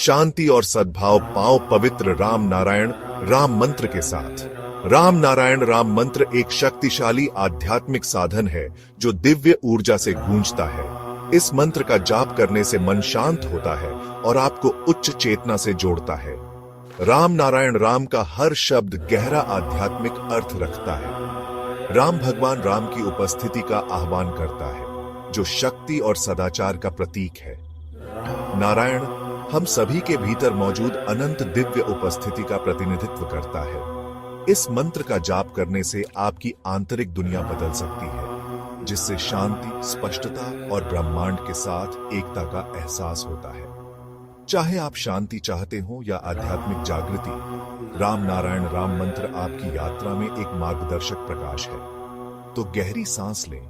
शांति और सद्भाव पाओ पवित्र राम नारायण राम मंत्र के साथ। राम नारायण राम मंत्र एक शक्तिशाली आध्यात्मिक साधन है जो दिव्य ऊर्जा से गूंजता है। इस मंत्र का जाप करने से मन शांत होता है और आपको उच्च चेतना से जोड़ता है। राम नारायण राम का हर शब्द गहरा आध्यात्मिक अर्थ रखता है। राम भगवान राम की उपस्थिति का आह्वान करता है, जो शक्ति और सदाचार का प्रतीक है। नारायण हम सभी के भीतर मौजूद अनंत दिव्य उपस्थिति का प्रतिनिधित्व करता है। इस मंत्र का जाप करने से आपकी आंतरिक दुनिया बदल सकती है, जिससे शांति, स्पष्टता और ब्रह्मांड के साथ एकता का एहसास होता है। चाहे आप शांति चाहते हो या आध्यात्मिक जागृति, राम नारायण राम मंत्र आपकी यात्रा में एक मार्गदर्शक प्रकाश है। तो गहरी सांस लें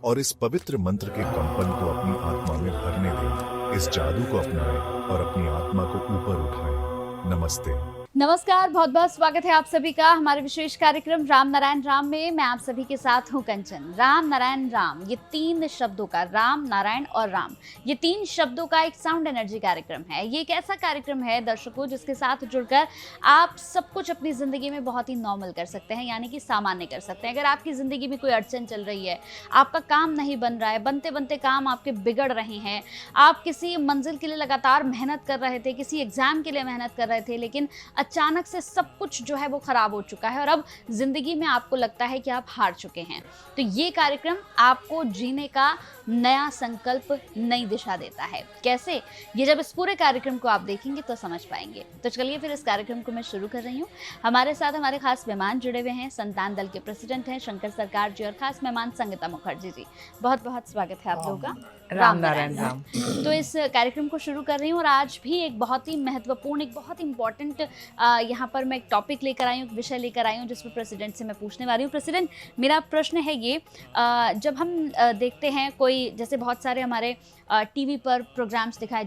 और इस पवित्र मंत्र के कंपन को अपनी आत्मा में भरने दें। इस जादू को अपनाएं और अपनी आत्मा को ऊपर उठाएं। नमस्ते। नमस्कार, बहुत बहुत स्वागत है आप सभी का हमारे विशेष कार्यक्रम राम नारायण राम में। मैं आप सभी के साथ हूं कंचन। राम नारायण राम, ये तीन शब्दों का, राम नारायण और राम, ये तीन शब्दों का एक साउंड एनर्जी कार्यक्रम है। ये एक ऐसा कार्यक्रम है दर्शकों जिसके साथ जुड़कर आप सब कुछ अपनी जिंदगी में बहुत ही नॉर्मल कर सकते हैं, यानी कि सामान्य कर सकते हैं। अगर आपकी जिंदगी में कोई अड़चन चल रही है, आपका काम नहीं बन रहा है, बनते बनते काम आपके बिगड़ रहे हैं, आप किसी मंजिल के लिए लगातार मेहनत कर रहे थे, किसी एग्जाम के लिए मेहनत कर रहे थे, लेकिन अचानक से सब कुछ जो है वो खराब हो चुका है और अब जिंदगी में आपको लगता है कि आप हार चुके हैं, तो ये कार्यक्रम आपको जीने का नया संकल्प, नई दिशा देता है। कैसे? ये जब इस पूरे कार्यक्रम को आप देखेंगे तो समझ पाएंगे। तो चलिए फिर इस कार्यक्रम को मैं शुरू कर रही हूँ। हमारे साथ हमारे खास मेहमान जुड़े हुए हैं। संतान दल के प्रेसिडेंट हैं शंकर सरकार जी और खास मेहमान संगीता मुखर्जी जी। बहुत बहुत स्वागत है आप लोगों का। राम नारायण राम। तो इस कार्यक्रम को शुरू कर रही हूँ और आज भी एक बहुत ही महत्वपूर्ण, एक बहुत इंपॉर्टेंट यहाँ पर मैं एक टॉपिक लेकर आई हूँ, एक विषय लेकर आई हूँ जिस पर प्रेसिडेंट से मैं पूछने वाली हूँ। प्रेसिडेंट, मेरा प्रश्न है ये, जब हम देखते हैं कोई, जैसे बहुत सारे हमारे टीवी पर प्रोग्राम्स दिखाए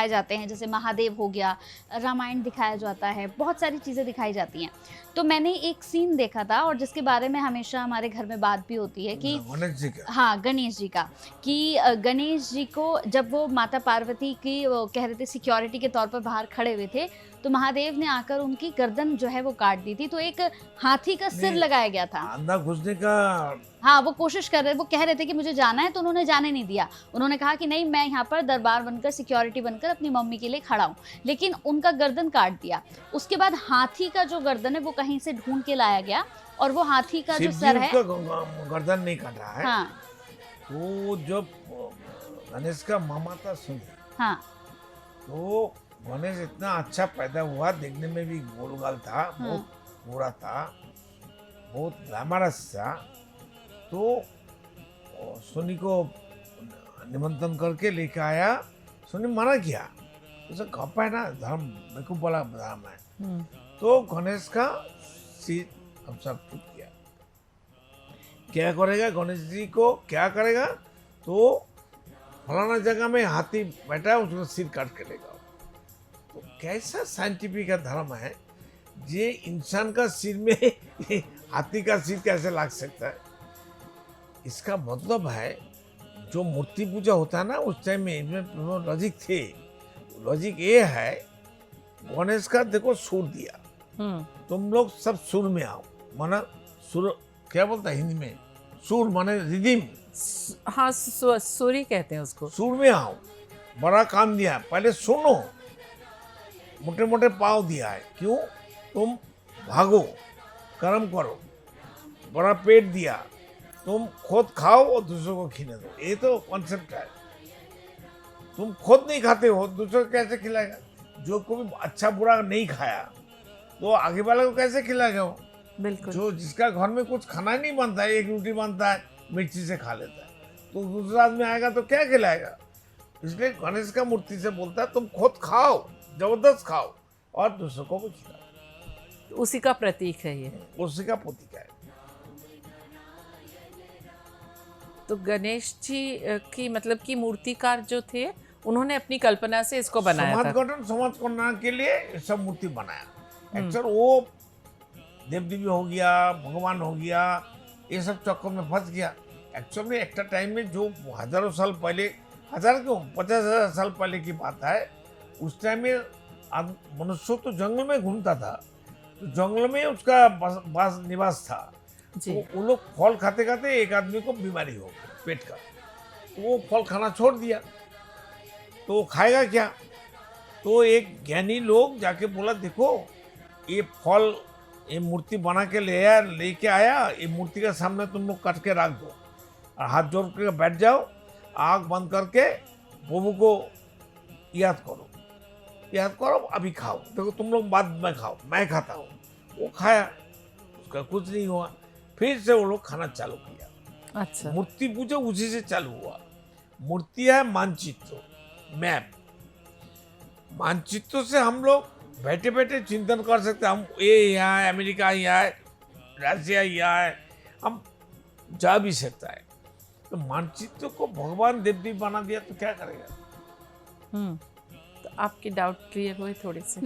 जाते हैं, जैसे महादेव हो गया, रामायण दिखाया जाता है, बहुत सारी चीज़ें दिखाई जाती हैं। तो मैंने एक सीन देखा था और जिसके बारे में हमेशा हमारे घर में बात भी होती है कि गणेश जी का, हाँ, गणेश जी का, कि गणेश जी को जब वो माता पार्वती की, वो कह रहे थे सिक्योरिटी के तौर पर बाहर खड़े हुए थे, तो महादेव ने आकर उनकी गर्दन जो है वो काट दी थी। तो एक हाथी का सिर लगाया गया था, अंदर घुसने का। हाँ, वो कोशिश कर रहे, वो कह रहे थे कि मुझे जाना है, तो उन्होंने जाने नहीं दिया। उन्होंने कहा कि नहीं, मैं यहाँ पर दरबार बनकर, सिक्योरिटी बनकर अपनी मम्मी के लिए खड़ा हूँ, लेकिन उनका गर्दन काट दिया। उसके बाद हाथी का जो गर्दन है वो कहीं से ढूंढ के लाया गया और वो हाथी का जो सर है, गर्दन नहीं काट रहा है। हाँ, तो जब गणेश का मामा था सुन, हाँ, तो गणेश इतना अच्छा पैदा हुआ, देखने में भी गोलगाल था, बहुत गोरा था, बहुत ग्लैमरस था। तो सोनी को निमंत्रण करके लेके आया, सोनी मना किया, उसे खपा है ना, धर्म मेरे को बोला धर्म है। तो गणेश का सिर हम सब टूट गया। क्या करेगा गणेश जी को, क्या करेगा? तो फलाना जगह में हाथी बैठा है, उसका सिर काट के लेगा। तो कैसा साइंटिफिक का धर्म है, ये इंसान का सिर में हाथी का सिर कैसे लग सकता है? इसका मतलब है जो मूर्ति पूजा होता है ना, उस टाइम में इसमें लॉजिक थे। लॉजिक ये है, गणेश का देखो सुर दिया, तुम लोग सब सुर में आओ, माना सुर क्या बोलता है हिंदी में, सुर माने रिदिम, हाँ, सूरी कहते हैं उसको। सुर में आओ। बड़ा काम दिया, पहले सुनो, मोटे मोटे पाव दिया है, क्यों? तुम भागो, कर्म करो। बड़ा पेट दिया, तुम खुद खाओ और दूसरों को खिला दो। ये तो कॉन्सेप्ट है। तुम खुद नहीं खाते हो, दूसरों को कैसे खिलाएगा? जो कोई अच्छा बुरा नहीं खाया तो आगे वाले को कैसे खिलाएगा वो? बिल्कुल। जो जिसका घर में कुछ खाना नहीं बनता है, एक रोटी बनता है, मिर्ची से खा लेता है, तो दूसरा आदमी आएगा तो क्या खिलाएगा? इसलिए गणेश का मूर्ति से बोलता है तुम खुद खाओ, जबरदस्त खाओ और दूसरों को भी खिलाओ। उसी का प्रतीक है ये, उसी का प्रतीक है। तो गणेश जी की मतलब कि मूर्तिकार जो थे, उन्होंने अपनी कल्पना से इसको बनाया था। समाज कल्याण के लिए सब मूर्ति बनाया। एक्चुअल वो देव देवी हो गया, भगवान हो गया, ये सब चक्कर में फंस गया। एक्चुअल में एक टाइम में जो हजारों साल पहले, हजार क्यों, 50,000 साल पहले की बात है, उस टाइम में मनुष्य तो जंगल में घूमता था, तो जंगल में उसका निवास था। जी। तो वो लोग फल खाते खाते एक आदमी को बीमारी हो गई पेट का, तो वो फल खाना छोड़ दिया, तो वो खाएगा क्या? तो एक ज्ञानी लोग जाके बोला, देखो ये फल, ये मूर्ति बना के लेके आया, ये मूर्ति के सामने तुम लोग काट के रख दो और हाथ जोड़ के बैठ जाओ, आँख बंद करके प्रभु को याद करो, अभी खाओ, देखो तुम लोग बाद में खाओ, मैं खाता हूँ। वो खाया, उसका कुछ नहीं हुआ। फिर से वो लोग खाना चालू किया। अच्छा। मूर्ति पूजा उसी से चालू हुआ। मूर्ति है मानचित्र, मैप। मानचित्र से हम लोग बैठे बैठे चिंतन कर सकते हैं, हम ये यहाँ है, अमेरिका यहाँ है, रशिया यहाँ है, हम जा भी सकता है। तो मानचित्र को भगवान देव देवी बना दिया तो क्या करेगा? तो आपके डाउट क्लियर हुए थोड़े से।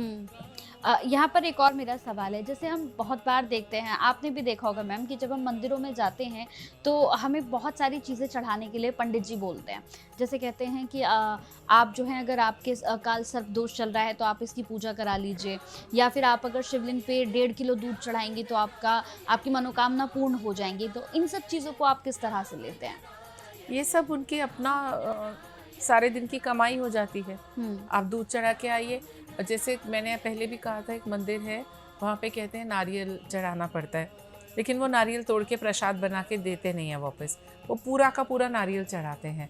यहाँ पर एक और मेरा सवाल है, जैसे हम बहुत बार देखते हैं, आपने भी देखा होगा मैम, कि जब हम मंदिरों में जाते हैं तो हमें बहुत सारी चीज़ें चढ़ाने के लिए पंडित जी बोलते हैं। जैसे कहते हैं कि आप जो है, अगर आपके काल सर्प दोष चल रहा है तो आप इसकी पूजा करा लीजिए, या फिर आप अगर शिवलिंग पे 1.5 किलो दूध चढ़ाएंगे तो आपकी मनोकामना पूर्ण हो जाएंगी। तो इन सब चीज़ों को आप किस तरह से लेते हैं? ये सब उनकी अपना सारे दिन की कमाई हो जाती है। आप दूध चढ़ा के आइए, जैसे मैंने पहले भी कहा था, एक मंदिर है वहाँ पे कहते हैं नारियल चढ़ाना पड़ता है, लेकिन वो नारियल तोड़ के प्रसाद बना के देते नहीं है वापस, वो पूरा का पूरा नारियल चढ़ाते हैं।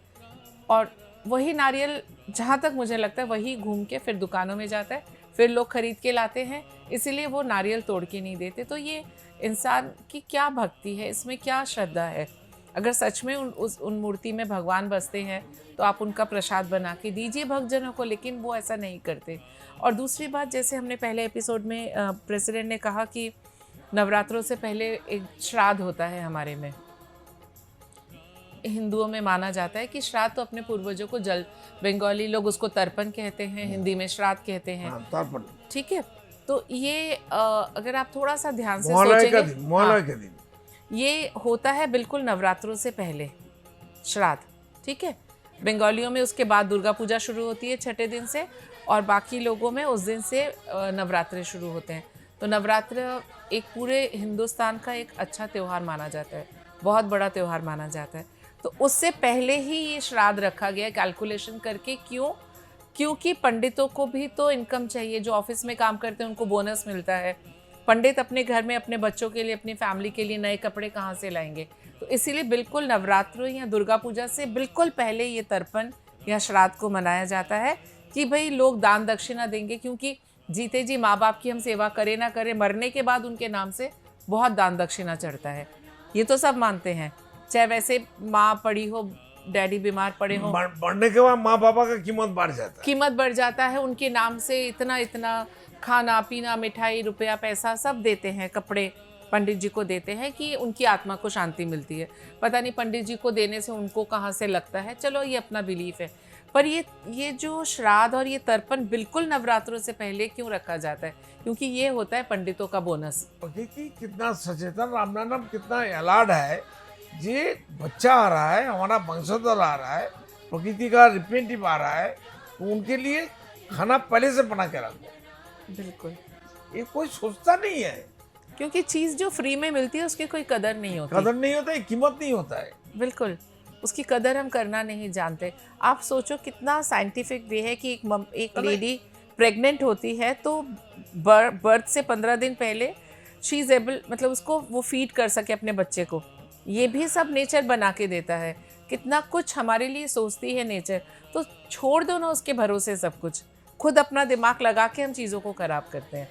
और वही नारियल, जहाँ तक मुझे लगता है, वही घूम के फिर दुकानों में जाता है, फिर लोग खरीद के लाते हैं, इसीलिए वो नारियल तोड़ के नहीं देते। तो ये इंसान की क्या भक्ति है, इसमें क्या श्रद्धा है? अगर सच में उन मूर्ति में भगवान बसते हैं तो आप उनका प्रसाद बना के दीजिए भक्तजनों को, लेकिन वो ऐसा नहीं करते। और दूसरी बात, जैसे हमने पहले एपिसोड में प्रेसिडेंट ने कहा कि नवरात्रों से पहले एक श्राद्ध होता है हमारे में, हिंदुओं में माना जाता है कि श्राद्ध तो अपने पूर्वजों को बंगाली लोग उसको तर्पण कहते हैं, हिंदी में श्राद्ध कहते हैं। तर्पण, ठीक है। तो ये अगर आप थोड़ा सा ध्यान से मोहल्ले सोचेंगे, के दिन ये होता है बिल्कुल नवरात्रों से पहले श्राद्ध। ठीक है। बंगालियों में उसके बाद दुर्गा पूजा शुरू होती है 6ठे दिन से, और बाकी लोगों में उस दिन से नवरात्रे शुरू होते हैं। तो नवरात्र एक पूरे हिंदुस्तान का एक अच्छा त्यौहार माना जाता है, बहुत बड़ा त्यौहार माना जाता है। तो उससे पहले ही ये श्राद्ध रखा गया कैलकुलेशन करके। क्यों? क्योंकि पंडितों को भी तो इनकम चाहिए, जो ऑफिस में काम करते हैं उनको बोनस मिलता है। पंडित अपने घर में अपने बच्चों के लिए, अपनी फैमिली के लिए नए कपड़े कहाँ से लाएंगे? तो इसीलिए बिल्कुल नवरात्रों या दुर्गा पूजा से बिल्कुल पहले ये तर्पण या श्राद्ध को मनाया जाता है कि भाई लोग दान दक्षिणा देंगे, क्योंकि जीते जी माँ बाप की हम सेवा करें ना करें, मरने के बाद उनके नाम से बहुत दान दक्षिणा चढ़ता है। ये तो सब मानते हैं, चाहे वैसे माँ पड़ी हो, डैडी बीमार पड़े हो, बढ़ने के बाद माँ बाबा का कीमत बढ़ जाता है, उनके नाम से इतना इतना खाना पीना, मिठाई, रुपया, पैसा सब देते हैं, कपड़े पंडित जी को देते हैं कि उनकी आत्मा को शांति मिलती है। पता नहीं पंडित जी को देने से उनको कहाँ से लगता है, चलो ये अपना बिलीफ है। पर ये जो श्राद्ध और ये तर्पण बिल्कुल नवरात्रों से पहले क्यों रखा जाता है? क्योंकि ये होता है पंडितों का बोनस। प्रकृति कितना सचेतन, रामनारायण कितना अलार्ड है। ये बच्चा आ रहा है, हमारा वंशोधर आ रहा है, प्रकृति का रिप्रेजेंटेटिव आ रहा है, तो उनके लिए खाना पहले से बना के रखो। बिल्कुल, ये कोई सोचता नहीं है, क्योंकि चीज़ जो फ्री में मिलती है उसकी कोई कदर नहीं होती। कदर नहीं होता है, कीमत नहीं होता है। बिल्कुल, उसकी कदर हम करना नहीं जानते। आप सोचो कितना साइंटिफिक वे है कि एक लेडी प्रेग्नेंट होती है तो बर्थ से 15 दिन पहले शी इज़ एबल, मतलब उसको वो फीड कर सके अपने बच्चे को। ये भी सब नेचर बना के देता है। कितना कुछ हमारे लिए सोचती है नेचर। तो छोड़ दो ना उसके भरोसे सब कुछ, खुद अपना दिमाग लगा के हम चीज़ों को ख़राब करते हैं।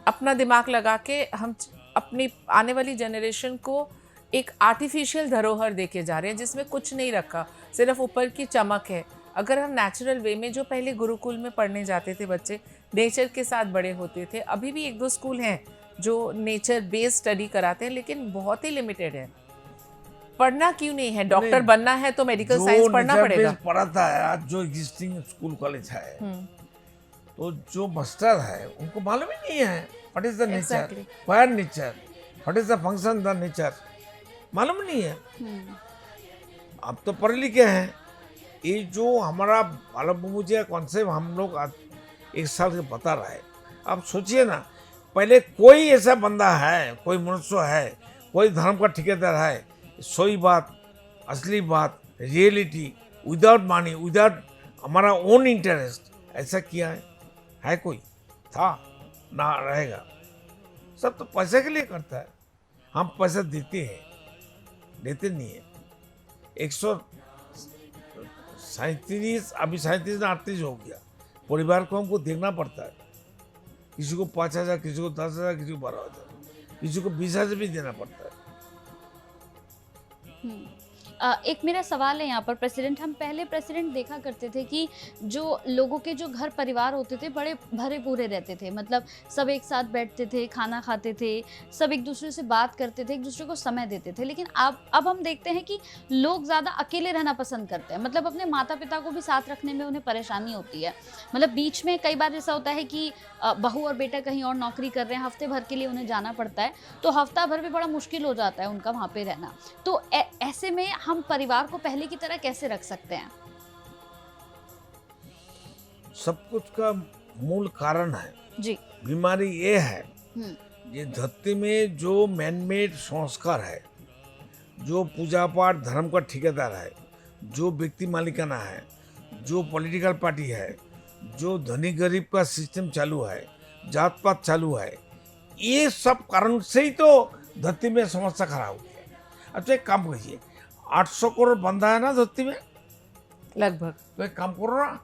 अपना दिमाग लगा के हम अपनी आने वाली जनरेशन को एक आर्टिफिशियल धरोहर देके जा रहे हैं जिसमें कुछ नहीं रखा, सिर्फ ऊपर की चमक है। अगर हम नेचुरल वे में, जो पहले गुरुकुल में पढ़ने जाते थे बच्चे, नेचर के साथ बड़े होते थे, अभी भी 1-2 स्कूल हैं जो नेचर बेस्ड स्टडी कराते हैं, लेकिन बहुत ही लिमिटेड है। पढ़ना क्यों नहीं है? डॉक्टर बनना है तो मेडिकल साइंस पढ़ना पड़ेगा। पढ़ाता है आज जो एग्जिस्टिंग स्कूल कॉलेज है, तो जो मास्टर है उनको मालूम ही नहीं है what is the nature, wire nature, what is the function the nature, मालूम नहीं है। अब तो पढ़े लिखे हैं, ये जो हमारा बालक मुझे कॉन्सेप्ट हम लोग 1 साल से बता रहा है। आप सोचिए ना, पहले कोई ऐसा बंदा है, कोई मनुष्य है, कोई धर्म का ठेकेदार है, सोई बात, असली बात, रियलिटी, विदाउट मनी, विदाउट हमारा ओन इंटरेस्ट ऐसा किया है कोई? था ना, रहेगा। सब तो पैसे के लिए करता है। हम पैसा देते हैं, देते नहीं है। 137, अभी 37 ना 38 हो गया। परिवार को हमको देखना पड़ता है। किसी को 5,000, किसी को 10,000, किसी को 12,000, किसी को 20,000 भी देना पड़ता है। एक मेरा सवाल है यहाँ पर प्रेसिडेंट, हम पहले प्रेसिडेंट देखा करते थे कि जो लोगों के जो घर परिवार होते थे बड़े भरे पूरे रहते थे, मतलब सब एक साथ बैठते थे, खाना खाते थे, सब एक दूसरे से बात करते थे, एक दूसरे को समय देते थे। लेकिन अब हम देखते हैं कि लोग ज़्यादा अकेले रहना पसंद करते हैं, मतलब अपने माता पिता को भी साथ रखने में उन्हें परेशानी होती है। मतलब बीच में कई बार ऐसा होता है कि बहू और बेटा कहीं और नौकरी कर रहे हैं, हफ्ते भर के लिए उन्हें जाना पड़ता है, तो हफ्ता भर भी बड़ा मुश्किल हो जाता है उनका वहाँ पे रहना। तो ऐसे में हम परिवार को पहले की तरह कैसे रख सकते हैं? सब कुछ का मूल कारण है जी। बीमारी ये है, हम्म। ये धरती में जो मैनमेड संस्कार है, जो पूजा पाठ धर्म का ठेकेदार है, जो व्यक्ति मालिकाना है, जो पॉलिटिकल पार्टी है, जो धनी गरीब का सिस्टम चालू है, जात पात चालू है, ये सब कारण से ही तो धरती में समस्या खराब हुई है। अच्छा एक काम करिए, 800 करोड़ बंदा है ना धरती में लगभग। तो एक काम करो ना,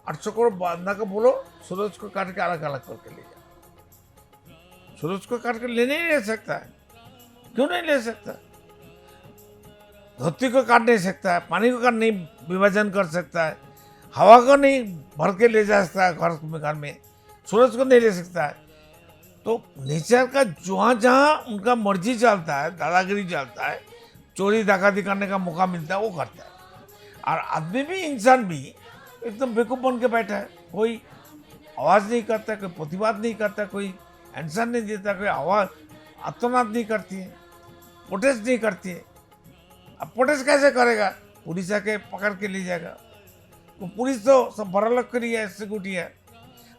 800 करोड़ बंदा को बोलो सूरज को काट के अलग अलग करके ले जाओ। सूरज को काट के लेने नहीं ले सकता है, क्यों नहीं ले सकता? धरती को काट नहीं सकता है, पानी को काट नहीं विभाजन कर सकता है, हवा को नहीं भर के ले जा सकता है घर में, सूरज को नहीं ले सकता है। तो नेचर का जहाँ जहाँ उनका मर्जी चलता है, दादागिरी चलता है, चोरी डकैती करने का मौका मिलता है वो करता है। और आदमी भी, इंसान भी एकदम बेवकूफ़ बन के बैठा है, कोई आवाज़ नहीं करता, कोई प्रतिवाद नहीं करता, कोई आंसर नहीं देता, कोई आवाज़ आत्मनाद नहीं करती है, प्रोटेस्ट नहीं करती है। अब प्रोटेस्ट कैसे करेगा? पुलिस आके पकड़ के ले जाएगा। तो पुलिस तो सब बरालग करी है, सिक्योरिटी है।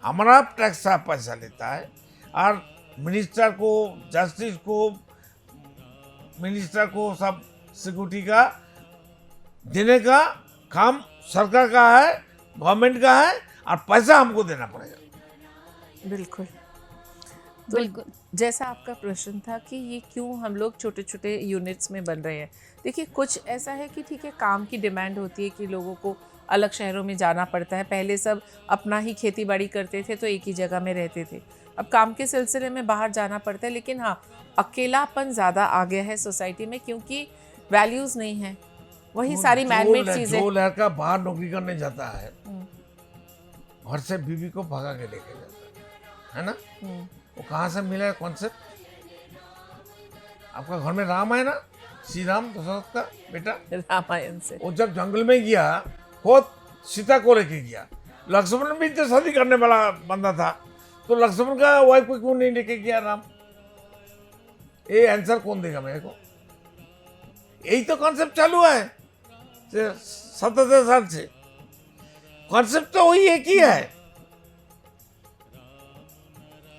हमारा टैक्स साफ पैसा लेता है और मिनिस्टर को, जस्टिस को, मिनिस्टर को सब सिक्योरिटी का देने का काम सरकार का है, गवर्नमेंट का है, और पैसा हमको देना पड़ेगा। बिल्कुल। तो बिल्कुल। जैसा आपका प्रश्न था कि ये क्यों हम लोग छोटे छोटे यूनिट्स में बन रहे हैं, देखिए कुछ ऐसा है कि ठीक है, काम की डिमांड होती है कि लोगों को अलग शहरों में जाना पड़ता है। पहले सब अपना ही खेती बाड़ी करते थे तो एक ही जगह में रहते थे, अब काम के सिलसिले में बाहर जाना पड़ता है। लेकिन हाँ, अकेलापन ज़्यादा आ गया है सोसाइटी में, क्योंकि वैल्यूज़ नहीं है, वही सारी मैनमेड चीज़ें। जो लड़का बाहर नौकरी करने जाता है, घर से बीवी को भगा के लेके जाता है ना, वो कहाँ से मिला है कॉन्सेप्ट? आपका घर में राम है ना, श्री राम दशरथ का बेटा, रामायण से। वो जब जंगल में गया खुद सीता को लेके गया। लक्ष्मण भी तो शादी करने वाला बंदा था, तो लक्ष्मण का वाइफ को क्यों नहीं लेके गया राम? ये आंसर कौन देगा मेरे को? यही तो कॉन्सेप्ट चालू है 77 साल से। कॉन्सेप्ट तो वही एक ही है।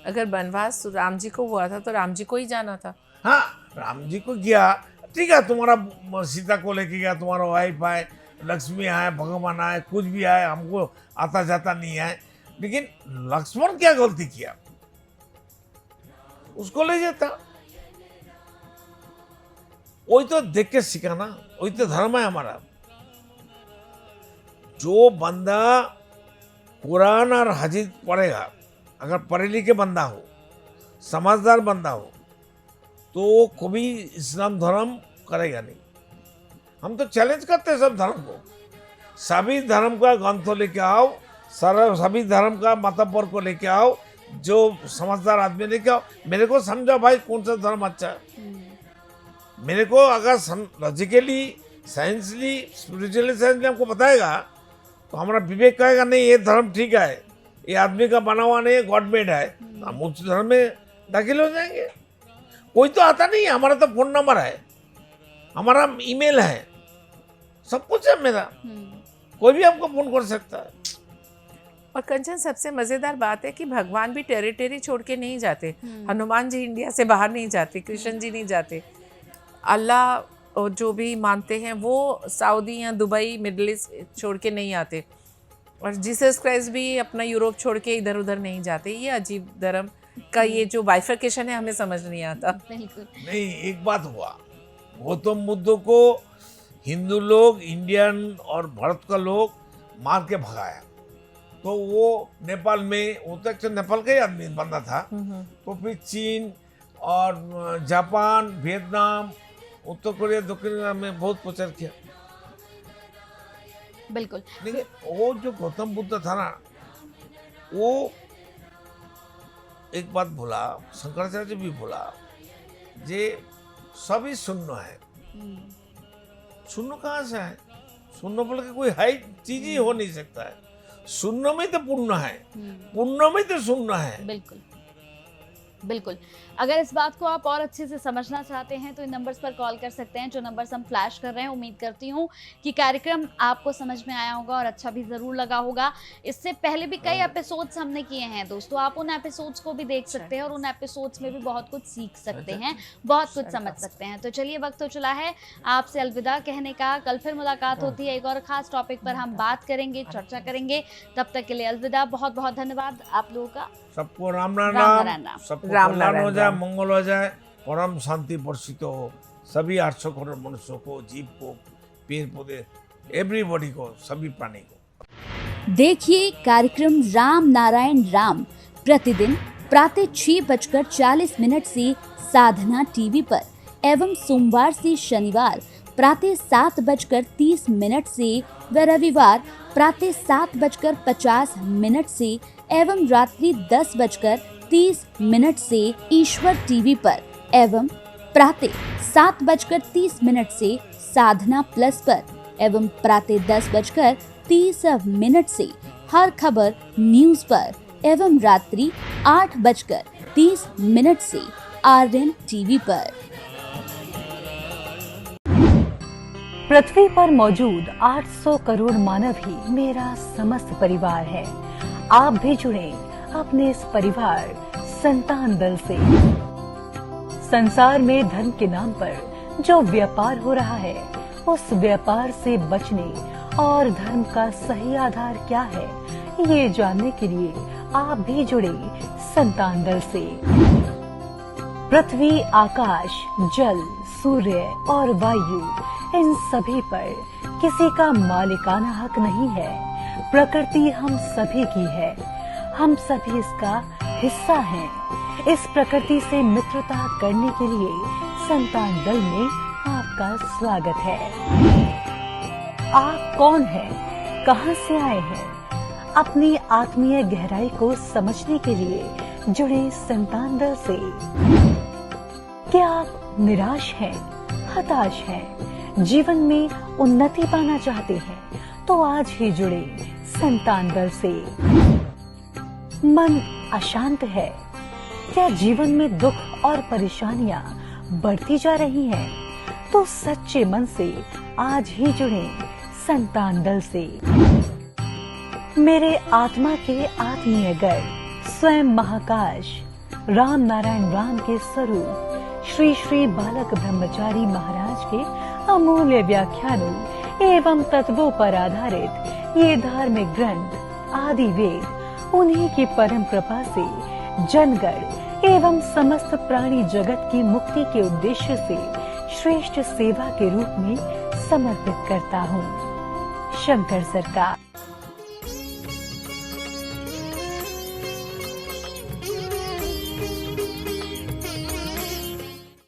अगर वनवास राम जी को हुआ था तो राम जी को ही जाना था। हाँ, राम जी को गया, ठीक है, तुम्हारा सीता को लेके गया, तुम्हारा वाइफ आए, लक्ष्मी आए, भगवान आए, कुछ भी आए, हमको आता जाता नहीं है। लेकिन लक्ष्मण क्या गलती किया? उसको ले जाता। वही तो देख के सीखा ना, वही तो धर्म है हमारा। जो बंदा कुरान और हदीस पढ़ेगा, अगर पढ़े लिखे बंदा हो, समझदार बंदा हो, तो वो कभी इस्लाम धर्म करेगा नहीं। हम तो चैलेंज करते हैं सब धर्म को, सभी धर्म का ग्रंथों लेके आओ, सभी धर्म का मतबर को लेके आओ, जो समझदार आदमी लेके आओ, मेरे को समझाओ भाई कौन सा धर्म अच्छा है। मेरे को अगर लॉजिकली, साइंसली, स्पिरिचुअली साइंसली हमको बताएगा तो हमारा विवेक कहेगा नहीं ये धर्म ठीक है, ये आदमी का बना हुआ नहीं है, गॉड मेड है, तो हम उस धर्म में दाखिल हो जाएंगे। कोई तो आता नहीं है, हमारा तो फोन नंबर है, हमारा ईमेल है, सब कुछ है मेरा, कोई भी हमको फोन कर सकता है। और कंचन सबसे मजेदार बात है कि भगवान भी टेरिटरी छोड़ के नहीं जाते। हनुमान जी इंडिया से बाहर नहीं जाते, कृष्ण जी नहीं जाते, अल्लाह जो भी मानते हैं वो सऊदी या दुबई मिडिल ईस्ट छोड़ के नहीं आते, और जीसस क्राइस्ट भी अपना यूरोप छोड़ के इधर उधर नहीं जाते। ये अजीब धर्म का ये जो बाइफर्केशन है हमें समझ नहीं आता। बिल्कुल। नहीं, एक बात हुआ, गौतम बुद्ध को हिंदू लोग, इंडियन और भारत का लोग मार के भगाया, तो वो नेपाल में, वो तक नेपाल का ही आदमी बंदा था, तो फिर चीन और जापान, वियतनाम, उत्तर कोरिया, दक्षिण कोरिया में बहुत प्रचार किया। बिल्कुल। लेकिन वो जो गौतम बुद्ध था ना, वो एक बात बोला, शंकराचार्य भी बोला, जे सभी शून्य है। शून्य कहाँ से है? शून्य बोल के कोई है चीज ही हो नहीं सकता है। शून्य में तो पूर्ण है, पूर्ण में तो शून्य है। बिल्कुल बिल्कुल। अगर इस बात को आप और अच्छे से समझना चाहते हैं तो इन नंबर्स पर कॉल कर सकते हैं, जो नंबर्स हम फ्लैश कर रहे हैं। उम्मीद करती हूँ कि कार्यक्रम आपको समझ में आया होगा और अच्छा भी ज़रूर लगा होगा। इससे पहले भी कई एपिसोड्स हमने किए हैं दोस्तों, आप उन एपिसोड्स को भी देख सकते हैं और उन एपिसोड्स में भी बहुत कुछ सीख सकते हैं, बहुत कुछ समझ सकते हैं। तो चलिए, वक्त हो चला है आपसे अलविदा कहने का। कल फिर मुलाकात होती है, एक और ख़ास टॉपिक पर हम बात करेंगे, चर्चा करेंगे। तब तक के लिए अलविदा, बहुत बहुत धन्यवाद आप लोगों का। सबको राम राम राम राम, राम। सबको राम कल्याण हो नारायण जाए, राम। मंगल हो जाए, परम शांति वर्षित हो सभी 800 करोड़ मनुष्यों को, जीव को, पेड़ पौधे, एवरीबॉडी को, सभी प्राणी को। देखिए कार्यक्रम राम नारायण राम प्रतिदिन प्रातः 6:40 से साधना टीवी पर, एवं सोमवार से शनिवार प्रातः 7:30 से व रविवार प्रातः 7:50 से एवं रात्रि 10:30 से ईश्वर टीवी पर, एवं प्रातः 7:30 से साधना प्लस पर, एवं प्रातः 10:30 से हर खबर न्यूज पर, एवं रात्रि 8:30 से आर्यन टीवी पर। पृथ्वी पर मौजूद 800 करोड़ मानव ही मेरा समस्त परिवार है। आप भी जुड़े अपने इस परिवार संतान दल से। संसार में धर्म के नाम पर जो व्यापार हो रहा है, उस व्यापार से बचने और धर्म का सही आधार क्या है, ये जानने के लिए आप भी जुड़े संतान दल से। पृथ्वी, आकाश, जल, सूर्य और वायु, इन सभी पर किसी का मालिकाना हक नहीं है। प्रकृति हम सभी की है, हम सभी इसका हिस्सा हैं। इस प्रकृति से मित्रता करने के लिए संतान दल में आपका स्वागत है। आप कौन हैं? कहां से आए हैं? अपनी आत्मीय गहराई को समझने के लिए जुड़े संतान दल से। क्या आप निराश हैं, हताश हैं, जीवन में उन्नति पाना चाहते हैं, तो आज ही जुड़े संतान दल से। मन अशांत है, क्या जीवन में दुख और परेशानियां बढ़ती जा रही हैं, तो सच्चे मन से आज ही जुड़े संतान दल से। मेरे आत्मा के आत्मीय गर्भ स्वयं महाकाश राम नारायण राम के स्वरूप श्री श्री बालक ब्रह्मचारी महाराज के अमूल्य व्याख्यानों एवं तत्वों पर आधारित ये धार्मिक ग्रंथ आदि वेद, उन्हीं की परम कृपा से जनगण एवं समस्त प्राणी जगत की मुक्ति के उद्देश्य से श्रेष्ठ सेवा के रूप में समर्पित करता हूँ। शंकर सरकार।